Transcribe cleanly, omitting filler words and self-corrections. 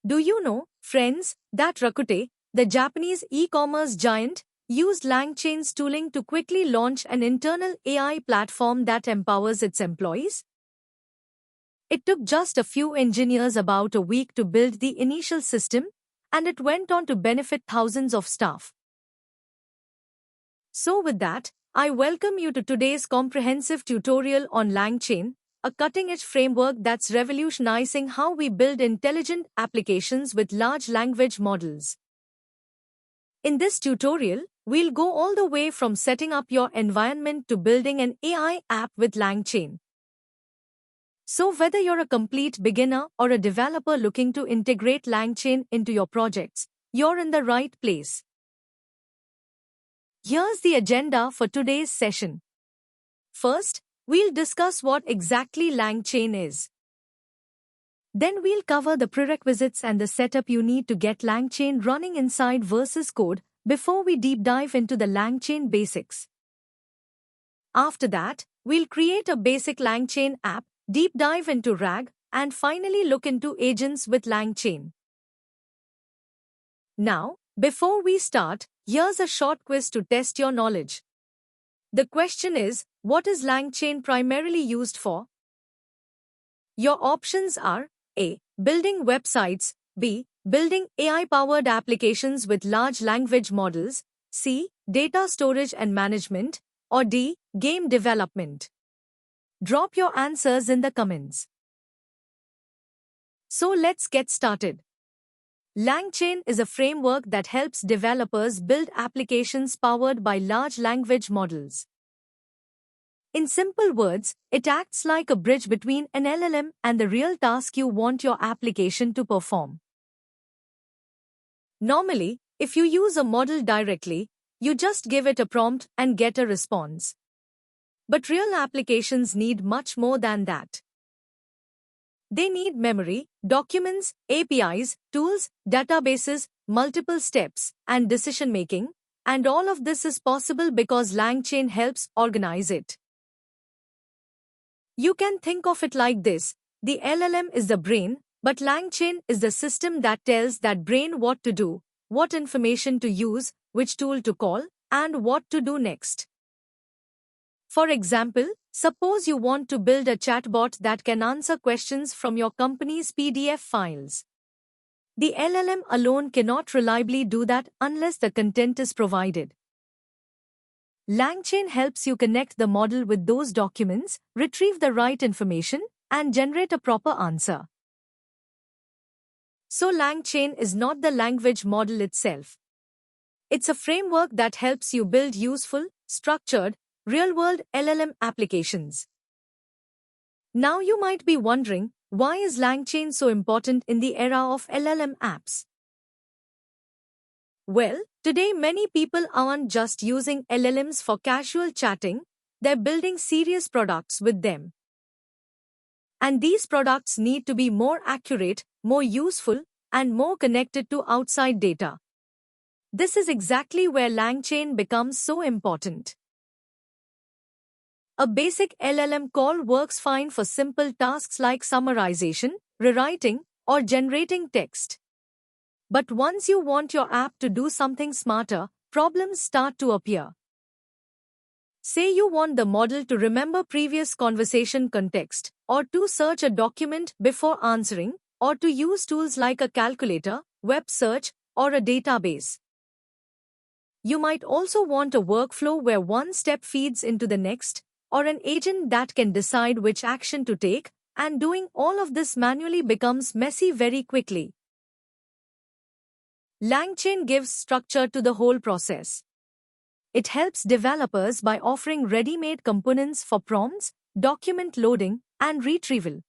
Do you know, friends, that Rakuten, the Japanese e-commerce giant, used LangChain's tooling to quickly launch an internal AI platform that empowers its employees? It took just a few engineers about a week to build the initial system, and it went on to benefit thousands of staff. So with that, I welcome you to today's comprehensive tutorial on LangChain, a cutting-edge framework that's revolutionizing how we build intelligent applications with large language models. In this tutorial, we'll go all the way from setting up your environment to building an AI app with LangChain. So whether you're a complete beginner or a developer looking to integrate LangChain into your projects, you're in the right place. Here's the agenda for today's session. First, we'll discuss what exactly LangChain is. Then we'll cover the prerequisites and the setup you need to get LangChain running inside VS Code before we deep dive into the LangChain basics. After that, we'll create a basic LangChain app, deep dive into RAG, and finally look into agents with LangChain. Now, before we start, here's a short quiz to test your knowledge. The question is, what is LangChain primarily used for? Your options are A. Building websites, B. Building AI-powered applications with large language models, C. Data storage and management, or D. Game development. Drop your answers in the comments. So let's get started. LangChain is a framework that helps developers build applications powered by large language models. In simple words, it acts like a bridge between an LLM and the real task you want your application to perform. Normally, if you use a model directly, you just give it a prompt and get a response. But real applications need much more than that. They need memory, documents, APIs, tools, databases, multiple steps, and decision-making, and all of this is possible because LangChain helps organize it. You can think of it like this: the LLM is the brain, but LangChain is the system that tells that brain what to do, what information to use, which tool to call, and what to do next. For example, suppose you want to build a chatbot that can answer questions from your company's PDF files. The LLM alone cannot reliably do that unless the content is provided. LangChain helps you connect the model with those documents, retrieve the right information, and generate a proper answer. So LangChain is not the language model itself. It's a framework that helps you build useful, structured, real-world LLM applications. Now you might be wondering, why is LangChain so important in the era of LLM apps? Well, today many people aren't just using LLMs for casual chatting, they're building serious products with them. And these products need to be more accurate, more useful, and more connected to outside data. This is exactly where LangChain becomes so important. A basic LLM call works fine for simple tasks like summarization, rewriting, or generating text. But once you want your app to do something smarter, problems start to appear. Say you want the model to remember previous conversation context, or to search a document before answering, or to use tools like a calculator, web search, or a database. You might also want a workflow where one step feeds into the next, or an agent that can decide which action to take, and doing all of this manually becomes messy very quickly. LangChain gives structure to the whole process. It helps developers by offering ready-made components for prompts, document loading, and retrieval.